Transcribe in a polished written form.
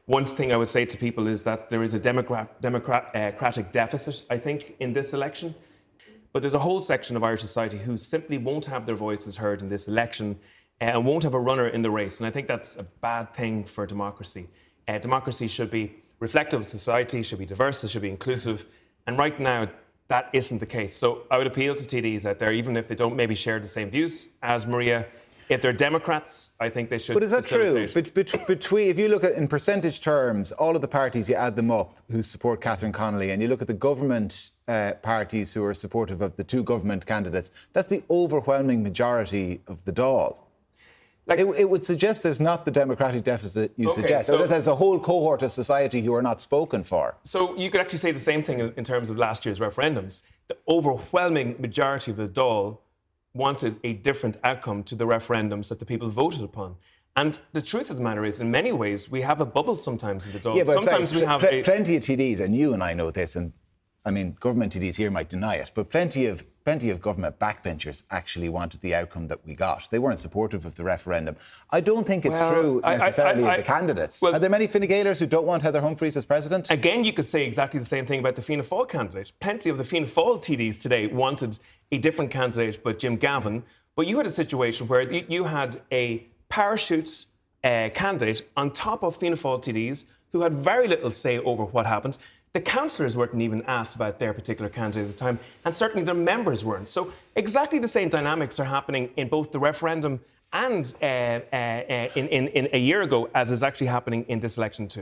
One thing I would say to people is that there is a democratic deficit, I think, in this election. But there's a whole section of Irish society who simply won't have their voices heard in this election and won't have a runner in the race. And I think that's a bad thing for democracy. Democracy should be reflective of society, should be diverse, it should be inclusive. And right now, that isn't the case. So I would appeal to TDs out there, even if they don't maybe share the same views as Maria. If they're Democrats, I think they should. But is that true? Between, if you look at in percentage terms, all of the parties, you add them up, who support Catherine Connolly, and you look at the government parties who are supportive of the two government candidates, that's the overwhelming majority of the Dáil. Like, it would suggest there's not the democratic deficit you suggest, or that there's a whole cohort of society who are not spoken for. So you could actually say the same thing in terms of last year's referendums. The overwhelming majority of the Dáil wanted a different outcome to the referendums that the people voted upon. And the truth of the matter is, in many ways, we have a bubble sometimes in the Dáil. Yeah, but sometimes we have plenty of TDs, and you and I know this, and I mean, government TDs here might deny it, but plenty of government backbenchers actually wanted the outcome that we got. They weren't supportive of the referendum. I don't think it's true necessarily of the candidates. Well, are there many Fine Gaelers who don't want Heather Humphreys as president? Again, you could say exactly the same thing about the Fianna Fáil candidate. Plenty of the Fianna Fáil TDs today wanted a different candidate, but Jim Gavin. But you had a situation where you had a parachutes candidate on top of Fianna Fáil TDs who had very little say over what happened. The councillors weren't even asked about their particular candidate at the time, and certainly their members weren't. So exactly the same dynamics are happening in both the referendum and in a year ago as is actually happening in this election too.